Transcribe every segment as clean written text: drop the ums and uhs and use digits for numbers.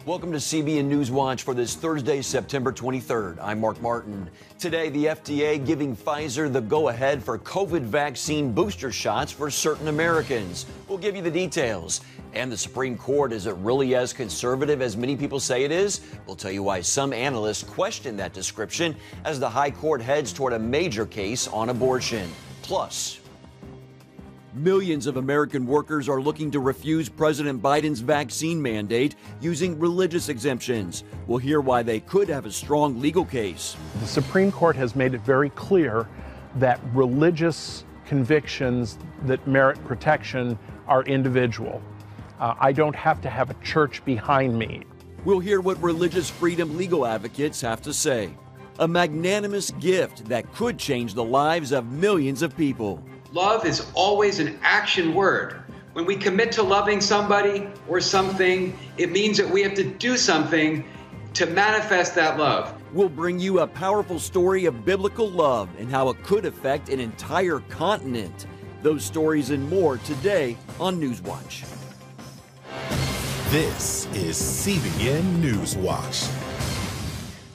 Welcome to CBN NewsWatch for this Thursday, September 23rd. I'm Mark Martin. Today, the FDA giving Pfizer the go-ahead for COVID vaccine booster shots for certain Americans. We'll give you the details. And the Supreme Court, is it really as conservative as many people say it is? We'll tell you why some analysts question that description as the High Court heads toward a major case on abortion. Plus, millions of American workers are looking to refuse President Biden's vaccine mandate using religious exemptions. We'll hear why they could have a strong legal case. The Supreme Court has made it very clear that religious convictions that merit protection are individual. I don't have to have a church behind me. We'll hear what religious freedom legal advocates have to say. A magnanimous gift that could change the lives of millions of people. Love is always an action word. When we commit to loving somebody or something, it means that we have to do something to manifest that love. We'll bring you a powerful story of biblical love and how it could affect an entire continent. Those stories and more today on Newswatch. This is CBN Newswatch.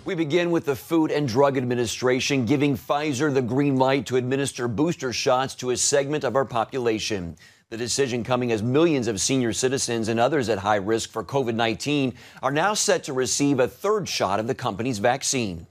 We begin with the Food and Drug Administration giving Pfizer the green light to administer booster shots to a segment of our population. The decision coming as millions of senior citizens and others at high risk for COVID-19 are now set to receive a third shot of the company's vaccine.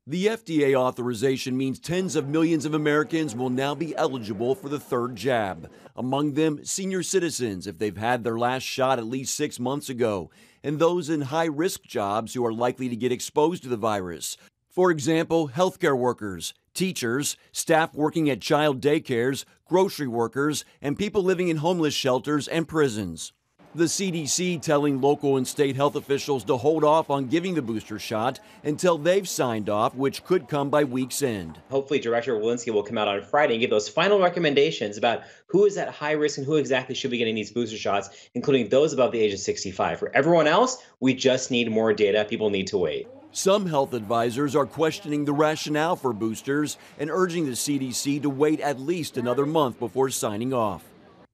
The FDA authorization means tens of millions of Americans will now be eligible for the third jab. Among them, senior citizens if they've had their last shot at least 6 months ago, and those in high-risk jobs who are likely to get exposed to the virus. For example, healthcare workers, teachers, staff working at child daycares, grocery workers, and people living in homeless shelters and prisons. The CDC telling local and state health officials to hold off on giving the booster shot until they've signed off, which could come by week's end. Hopefully, Director Walensky will come out on Friday and give those final recommendations about who is at high risk and who exactly should be getting these booster shots, including those above the age of 65. For everyone else, we just need more data. People need to wait. Some health advisors are questioning the rationale for boosters and urging the CDC to wait at least another month before signing off.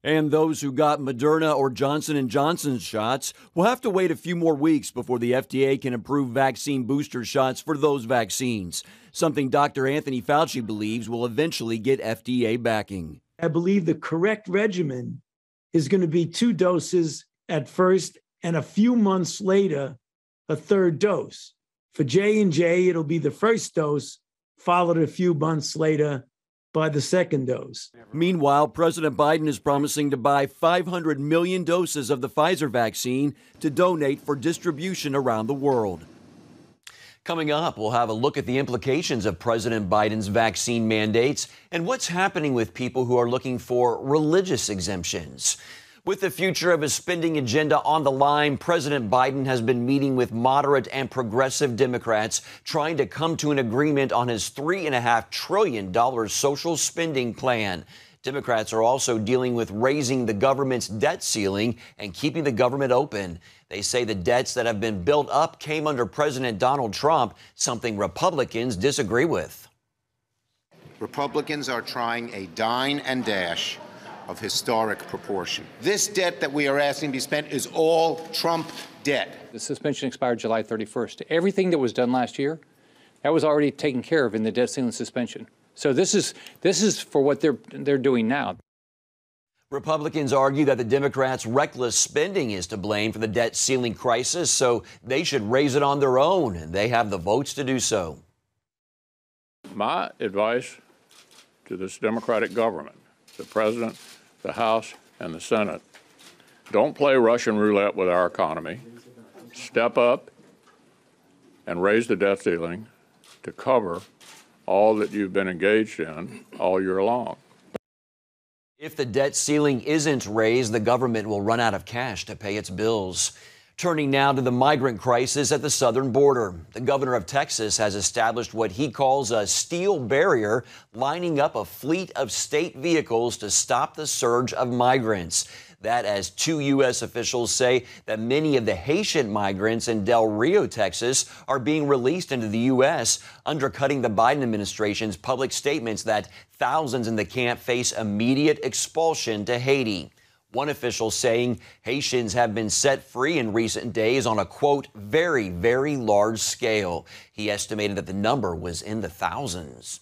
And those who got Moderna or Johnson & Johnson's shots will have to wait a few more weeks before the FDA can approve vaccine booster shots for those vaccines, something Dr. Anthony Fauci believes will eventually get FDA backing. I believe the correct regimen is going to be 2 doses at first and a few months later, a third dose. For J&J, it'll be the first dose, followed a few months later by the second dose. Meanwhile, President Biden is promising to buy 500 million doses of the Pfizer vaccine to donate for distribution around the world. Coming up, we'll have a look at the implications of President Biden's vaccine mandates and what's happening with people who are looking for religious exemptions. With the future of his spending agenda on the line, President Biden has been meeting with moderate and progressive Democrats, trying to come to an agreement on his $3.5 trillion social spending plan. Democrats are also dealing with raising the government's debt ceiling and keeping the government open. They say the debts that have been built up came under President Donald Trump, something Republicans disagree with. Republicans are trying a dine and dash of historic proportion. This debt that we are asking to be spent is all Trump debt. The suspension expired July 31st. Everything that was done last year, that was already taken care of in the debt ceiling suspension. So this is for what they're doing now. Republicans argue that the Democrats' reckless spending is to blame for the debt ceiling crisis, so they should raise it on their own, and they have the votes to do so. My advice to this Democratic government, the President, the House, and the Senate, don't play Russian roulette with our economy. Step up and raise the debt ceiling to cover all that you've been engaged in all year long. If the debt ceiling isn't raised, the government will run out of cash to pay its bills. Turning now to the migrant crisis at the southern border. The governor of Texas has established what he calls a steel barrier, lining up a fleet of state vehicles to stop the surge of migrants. That as 2 U.S. officials say that many of the Haitian migrants in Del Rio, Texas, are being released into the U.S., undercutting the Biden administration's public statements that thousands in the camp face immediate expulsion to Haiti. One official saying Haitians have been set free in recent days on a, quote, very, very large scale. He estimated that the number was in the thousands.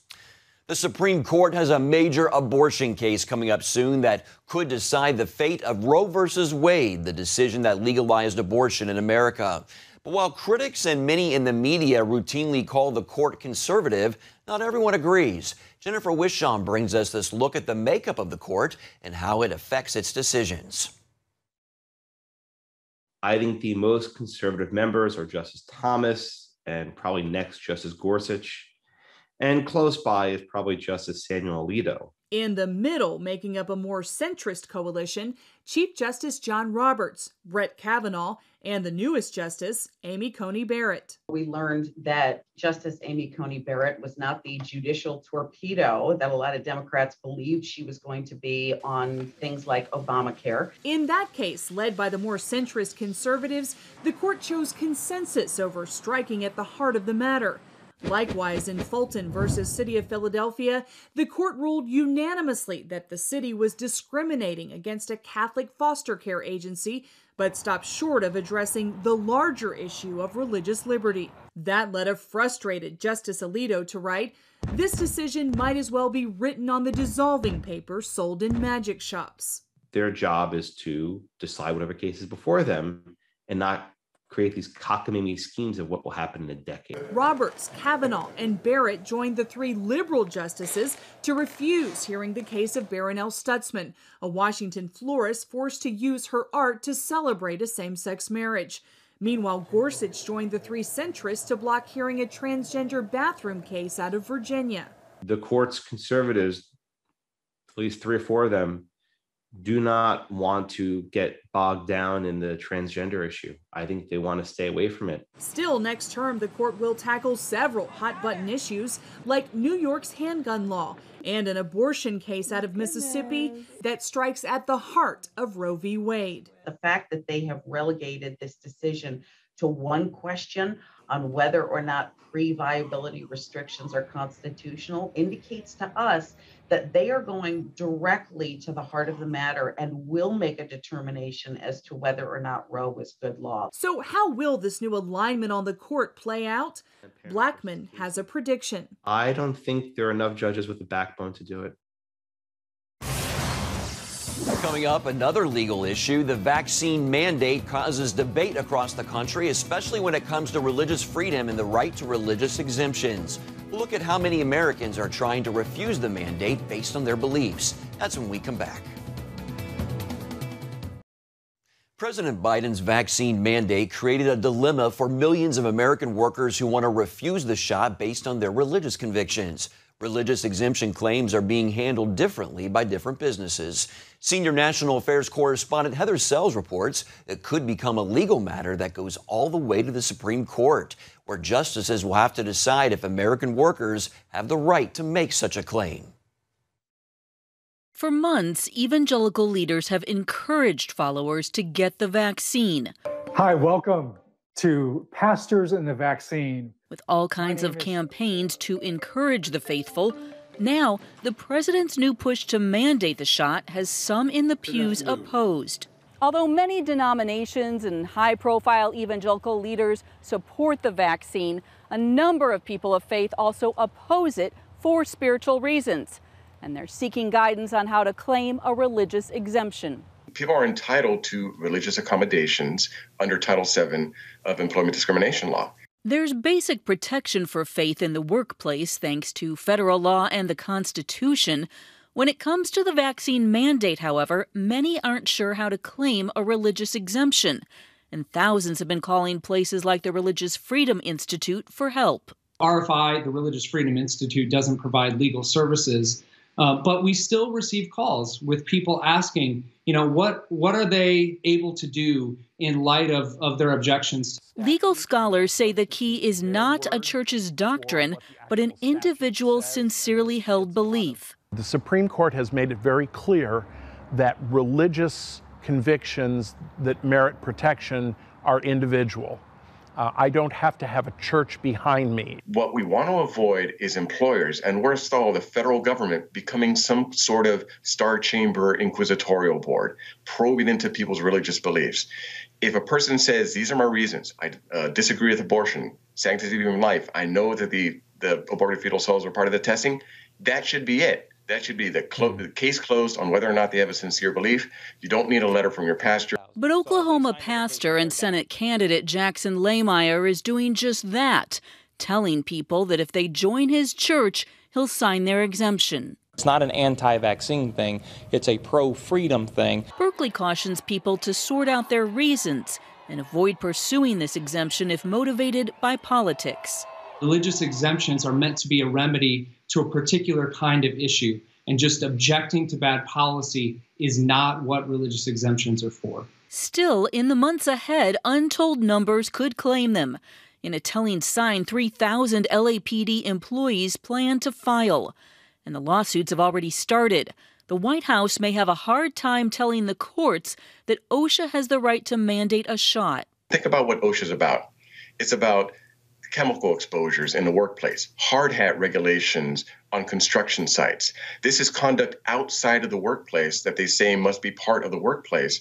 The Supreme Court has a major abortion case coming up soon that could decide the fate of Roe versus Wade, the decision that legalized abortion in America. But while critics and many in the media routinely call the court conservative, not everyone agrees. Jennifer Wishon brings us this look at the makeup of the court and how it affects its decisions. I think the most conservative members are Justice Thomas and probably next Justice Gorsuch. And close by is probably Justice Samuel Alito. In the middle, making up a more centrist coalition, Chief Justice John Roberts, Brett Kavanaugh, and the newest justice, Amy Coney Barrett. We learned that Justice Amy Coney Barrett was not the judicial torpedo that a lot of Democrats believed she was going to be on things like Obamacare. In that case, led by the more centrist conservatives, the court chose consensus over striking at the heart of the matter. Likewise, in Fulton versus City of Philadelphia, the court ruled unanimously that the city was discriminating against a Catholic foster care agency, but stopped short of addressing the larger issue of religious liberty. That led a frustrated Justice Alito to write, "This decision might as well be written on the dissolving paper sold in magic shops." Their job is to decide whatever case is before them and not create these cockamamie schemes of what will happen in a decade. Roberts, Kavanaugh, and Barrett joined the three liberal justices to refuse hearing the case of Barronelle Stutzman, a Washington florist forced to use her art to celebrate a same-sex marriage. Meanwhile, Gorsuch joined the three centrists to block hearing a transgender bathroom case out of Virginia. The court's conservatives, at least 3 or 4 of them, do not want to get bogged down in the transgender issue. I think they want to stay away from it. Still, next term, the court will tackle several hot-button issues like New York's handgun law and an abortion case out of Mississippi that strikes at the heart of Roe v. Wade. The fact that they have relegated this decision to one question on whether or not pre-viability restrictions are constitutional indicates to us that they are going directly to the heart of the matter and will make a determination as to whether or not Roe was good law. So how will this new alignment on the court play out? Blackman has a prediction. I don't think there are enough judges with the backbone to do it. Coming up, another legal issue. The vaccine mandate causes debate across the country, especially when it comes to religious freedom and the right to religious exemptions. We'll look at how many Americans are trying to refuse the mandate based on their beliefs. That's when we come back. President Biden's vaccine mandate created a dilemma for millions of American workers who want to refuse the shot based on their religious convictions. Religious exemption claims are being handled differently by different businesses. Senior national affairs correspondent Heather Sells reports it could become a legal matter that goes all the way to the Supreme Court, where justices will have to decide if American workers have the right to make such a claim. For months, evangelical leaders have encouraged followers to get the vaccine. Hi, welcome to Pastors and the Vaccine. With all kinds of campaigns to encourage the faithful, now the president's new push to mandate the shot has some in the pews opposed. Although many denominations and high-profile evangelical leaders support the vaccine, a number of people of faith also oppose it for spiritual reasons. And they're seeking guidance on how to claim a religious exemption. People are entitled to religious accommodations under Title VII of employment discrimination law. There's basic protection for faith in the workplace thanks to federal law and the Constitution. When it comes to the vaccine mandate, however, many aren't sure how to claim a religious exemption. And thousands have been calling places like the Religious Freedom Institute for help. RFI, the Religious Freedom Institute, doesn't provide legal services. But we still receive calls with people asking, what are they able to do in light of their objections? Legal scholars say the key is not a church's doctrine, but an individual's sincerely held belief. The Supreme Court has made it very clear that religious convictions that merit protection are individual. I don't have to have a church behind me. What we want to avoid is employers, and worst of all, the federal government becoming some sort of Star Chamber inquisitorial board, probing into people's religious beliefs. If a person says, these are my reasons, I disagree with abortion, sanctity of human life, I know that the aborted fetal cells are part of the testing, that should be it. That should be the case closed on whether or not they have a sincere belief. You don't need a letter from your pastor. But Oklahoma pastor and Senate candidate Jackson Lahmeyer is doing just that, telling people that if they join his church, he'll sign their exemption. It's not an anti-vaccine thing, it's a pro-freedom thing. Berkeley cautions people to sort out their reasons and avoid pursuing this exemption if motivated by politics. Religious exemptions are meant to be a remedy to a particular kind of issue, and just objecting to bad policy is not what religious exemptions are for. Still, in the months ahead, untold numbers could claim them. In a telling sign, 3,000 LAPD employees plan to file. And the lawsuits have already started. The White House may have a hard time telling the courts that OSHA has the right to mandate a shot. Think about what OSHA is about. It's about chemical exposures in the workplace, hard hat regulations on construction sites. This is conduct outside of the workplace that they say must be part of the workplace.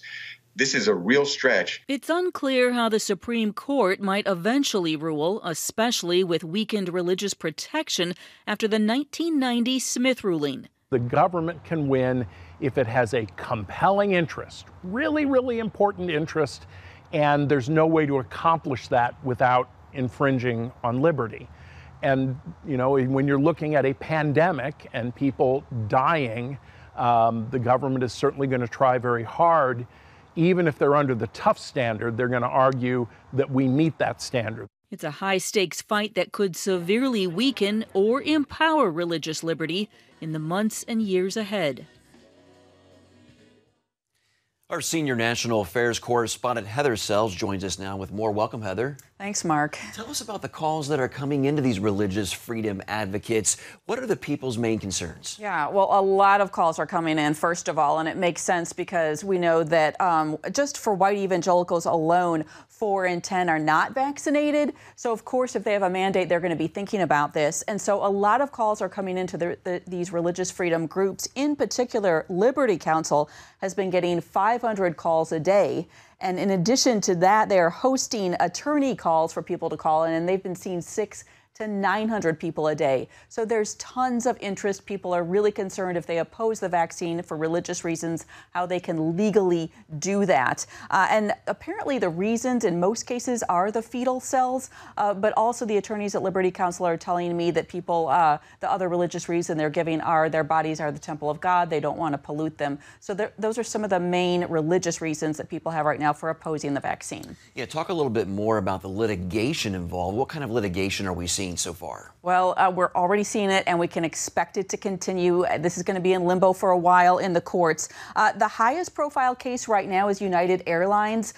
This is a real stretch. It's unclear how the Supreme Court might eventually rule, especially with weakened religious protection after the 1990 Smith ruling. The government can win if it has a compelling interest, really, really important interest, and there's no way to accomplish that without infringing on liberty. And, you know, when you're looking at a pandemic and people dying, the government is certainly going to try very hard. Even if they're under the tough standard, they're going to argue that we meet that standard. It's a high-stakes fight that could severely weaken or empower religious liberty in the months and years ahead. Our senior national affairs correspondent Heather Sells joins us now with more. Welcome, Heather. Thanks, Mark. Tell us about the calls that are coming into these religious freedom advocates. What are the people's main concerns? Yeah, well, a lot of calls are coming in, first of all, and it makes sense because we know that just for white evangelicals alone, 4 in 10 are not vaccinated. So, of course, if they have a mandate, they're going to be thinking about this. And so a lot of calls are coming into these religious freedom groups. In particular, Liberty Counsel has been getting 500 calls a day. And in addition to that, they are hosting attorney calls for people to call in, and they've been seeing 600 to 900 people a day. So there's tons of interest. People are really concerned if they oppose the vaccine for religious reasons, how they can legally do that. And apparently the reasons in most cases are the fetal cells, but also the attorneys at Liberty Counsel are telling me that people, the other religious reason they're giving are their bodies are the temple of God. They don't want to pollute them. So those are some of the main religious reasons that people have right now for opposing the vaccine. Yeah, talk a little bit more about the litigation involved. What kind of litigation are we seeing so far? Well, we're already seeing it, and we can expect it to continue. This is going to be in limbo for a while in the courts. The highest profile case right now is United Airlines.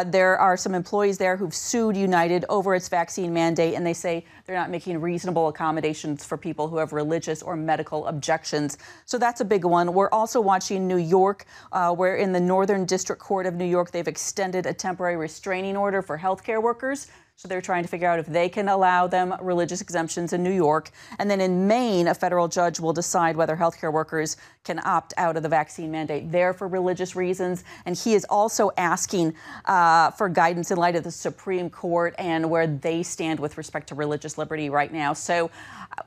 There are some employees there who've sued United over its vaccine mandate, and they say they're not making reasonable accommodations for people who have religious or medical objections. So that's a big one. We're also watching New York, where in the Northern District Court of New York, they've extended a temporary restraining order for healthcare workers. So they're trying to figure out if they can allow them religious exemptions in New York. And then in Maine, a federal judge will decide whether healthcare workers can opt out of the vaccine mandate there for religious reasons. And he is also asking for guidance in light of the Supreme Court and where they stand with respect to religious liberty right now. So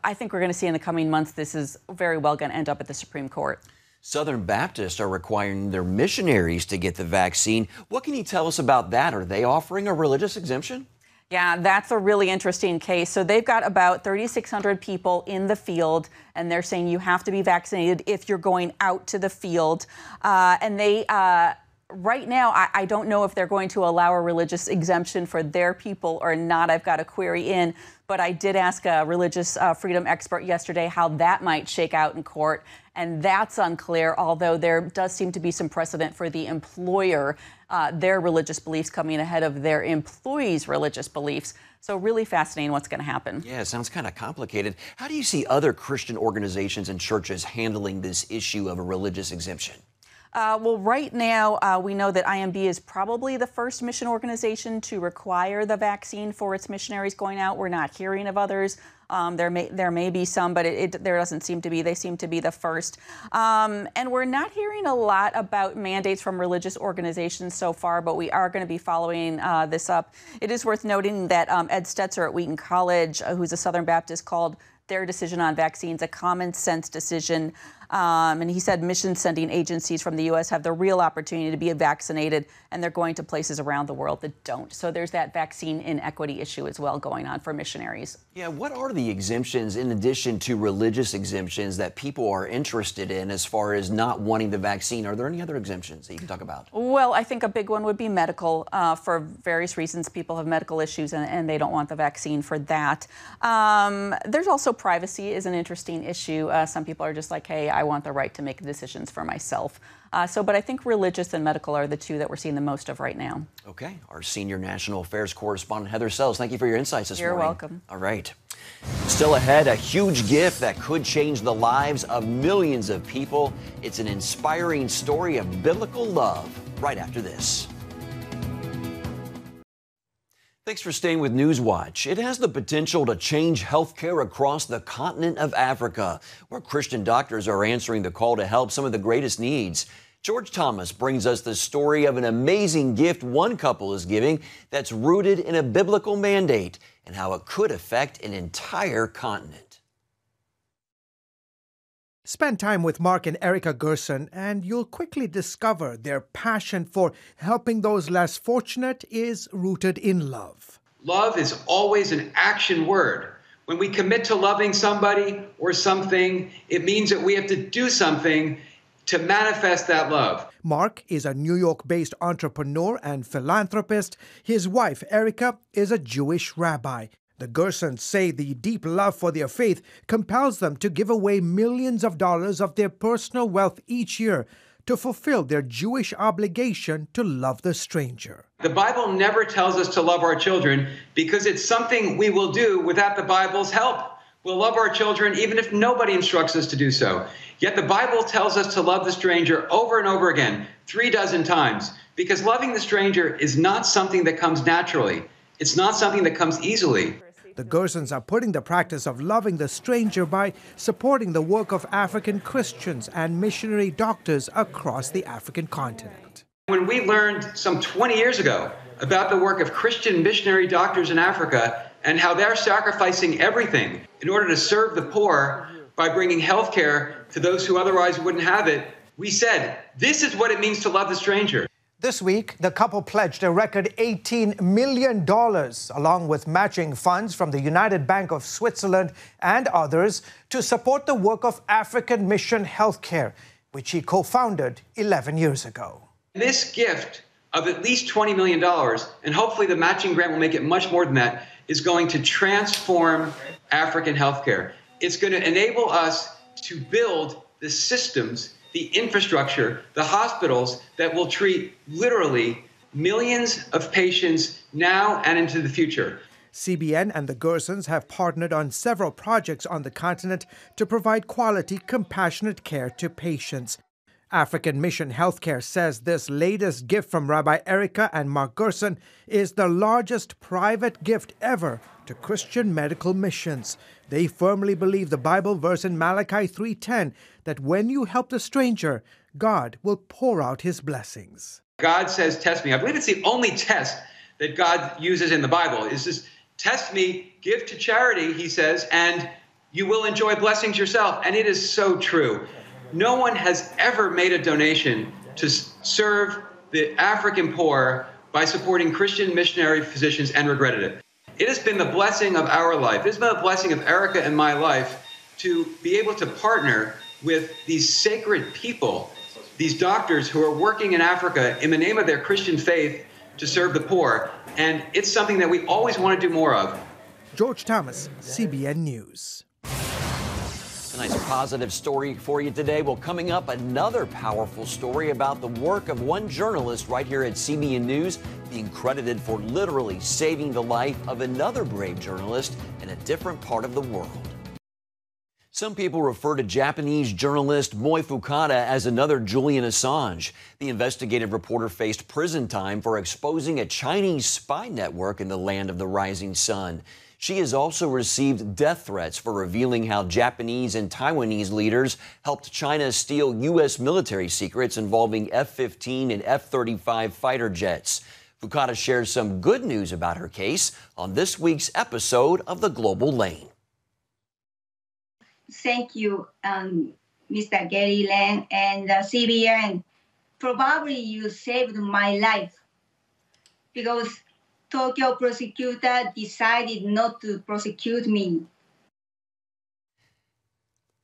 I think we're going to see in the coming months this is very well going to end up at the Supreme Court. Southern Baptists are requiring their missionaries to get the vaccine. What can you tell us about that? Are they offering a religious exemption? Yeah, that's a really interesting case. So they've got about 3,600 people in the field, and they're saying you have to be vaccinated if you're going out to the field. And they, right now, I don't know if they're going to allow a religious exemption for their people or not. I've got a query in, but I did ask a religious freedom expert yesterday how that might shake out in court. And that's unclear, although there does seem to be some precedent for the employer, their religious beliefs coming ahead of their employees' religious beliefs. So really fascinating what's going to happen. Yeah, it sounds kind of complicated. How do you see other Christian organizations and churches handling this issue of a religious exemption? Well, right now, we know that IMB is probably the first mission organization to require the vaccine for its missionaries going out. We're not hearing of others. There may be some, but there doesn't seem to be. They seem to be the first. And we're not hearing a lot about mandates from religious organizations so far, but we are going to be following this up. It is worth noting that Ed Stetzer at Wheaton College, who's a Southern Baptist, called their decision on vaccines a common sense decision. And he said mission sending agencies from the U.S. have the real opportunity to be vaccinated, and they're going to places around the world that don't. So there's that vaccine inequity issue as well going on for missionaries. Yeah, what are the exemptions in addition to religious exemptions that people are interested in as far as not wanting the vaccine? Are there any other exemptions that you can talk about? Well, I think a big one would be medical. For various reasons, people have medical issues and they don't want the vaccine for that. There's also privacy is an interesting issue. Some people are just like, hey, I want the right to make decisions for myself. But I think religious and medical are the two that we're seeing the most of right now. Okay. Our senior national affairs correspondent, Heather Sells, thank you for your insights this morning. You're welcome. All right. Still ahead, a huge gift that could change the lives of millions of people. It's an inspiring story of biblical love right after this. Thanks for staying with Newswatch. It has the potential to change healthcare across the continent of Africa, where Christian doctors are answering the call to help some of the greatest needs. George Thomas brings us the story of an amazing gift one couple is giving that's rooted in a biblical mandate and how it could affect an entire continent. Spend time with Mark and Erica Gerson, and you'll quickly discover their passion for helping those less fortunate is rooted in love. Love is always an action word. When we commit to loving somebody or something, it means that we have to do something to manifest that love. Mark is a New York-based entrepreneur and philanthropist. His wife, Erica, is a Jewish rabbi. The Gersons say the deep love for their faith compels them to give away millions of dollars of their personal wealth each year to fulfill their Jewish obligation to love the stranger. The Bible never tells us to love our children because it's something we will do without the Bible's help. We'll love our children even if nobody instructs us to do so. Yet the Bible tells us to love the stranger over and over again, 36 times, because loving the stranger is not something that comes naturally. It's not something that comes easily. The Gersons are putting the practice of loving the stranger by supporting the work of African Christians and missionary doctors across the African continent. When we learned some 20 years ago about the work of Christian missionary doctors in Africa and how they're sacrificing everything in order to serve the poor by bringing health care to those who otherwise wouldn't have it, we said, this is what it means to love the stranger. This week, the couple pledged a record $18 million, along with matching funds from the United Bank of Switzerland and others, to support the work of African Mission Healthcare, which he co-founded 11 years ago. This gift of at least $20 million, and hopefully the matching grant will make it much more than that, is going to transform African healthcare. It's going to enable us to build the systems, the infrastructure, the hospitals that will treat literally millions of patients now and into the future. CBN and the Gersons have partnered on several projects on the continent to provide quality, compassionate care to patients. African Mission Healthcare says this latest gift from Rabbi Erica and Mark Gerson is the largest private gift ever to Christian medical missions. They firmly believe the Bible verse in Malachi 3:10 that when you help the stranger, God will pour out his blessings. God says, test me. I believe it's the only test that God uses in the Bible. Is this, test me, give to charity, he says, and you will enjoy blessings yourself. And it is so true. No one has ever made a donation to serve the African poor by supporting Christian missionary physicians and regretted it. It has been the blessing of our life. It has been the blessing of Erica and my life to be able to partner with these sacred people, these doctors who are working in Africa in the name of their Christian faith to serve the poor. And it's something that we always want to do more of. George Thomas, CBN News. A nice positive story for you today. Well, coming up, another powerful story about the work of one journalist right here at CBN News being credited for literally saving the life of another brave journalist in a different part of the world. Some people refer to Japanese journalist Moi Fukada as another Julian Assange. The investigative reporter faced prison time for exposing a Chinese spy network in the land of the rising sun. She has also received death threats for revealing how Japanese and Taiwanese leaders helped China steal U.S. military secrets involving F-15 and F-35 fighter jets. Fukada shares some good news about her case on this week's episode of The Global Lane. Thank you, Mr. Gary Lane and CBN. Probably you saved my life because Tokyo prosecutor decided not to prosecute me.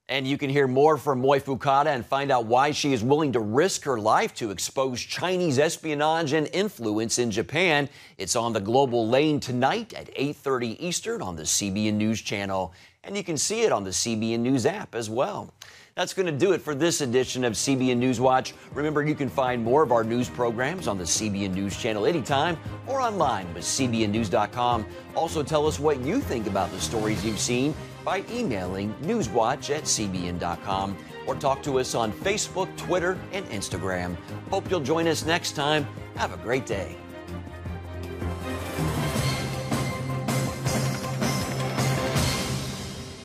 And you can hear more from Moi Fukada and find out why she is willing to risk her life to expose Chinese espionage and influence in Japan. It's on The Global Lane tonight at 8:30 Eastern on the CBN News Channel. And you can see it on the CBN News app as well. That's going to do it for this edition of CBN News Watch. Remember, you can find more of our news programs on the CBN News Channel anytime or online with cbnnews.com. Also, tell us what you think about the stories you've seen by emailing newswatch@cbn.com or talk to us on Facebook, Twitter, and Instagram. Hope you'll join us next time. Have a great day.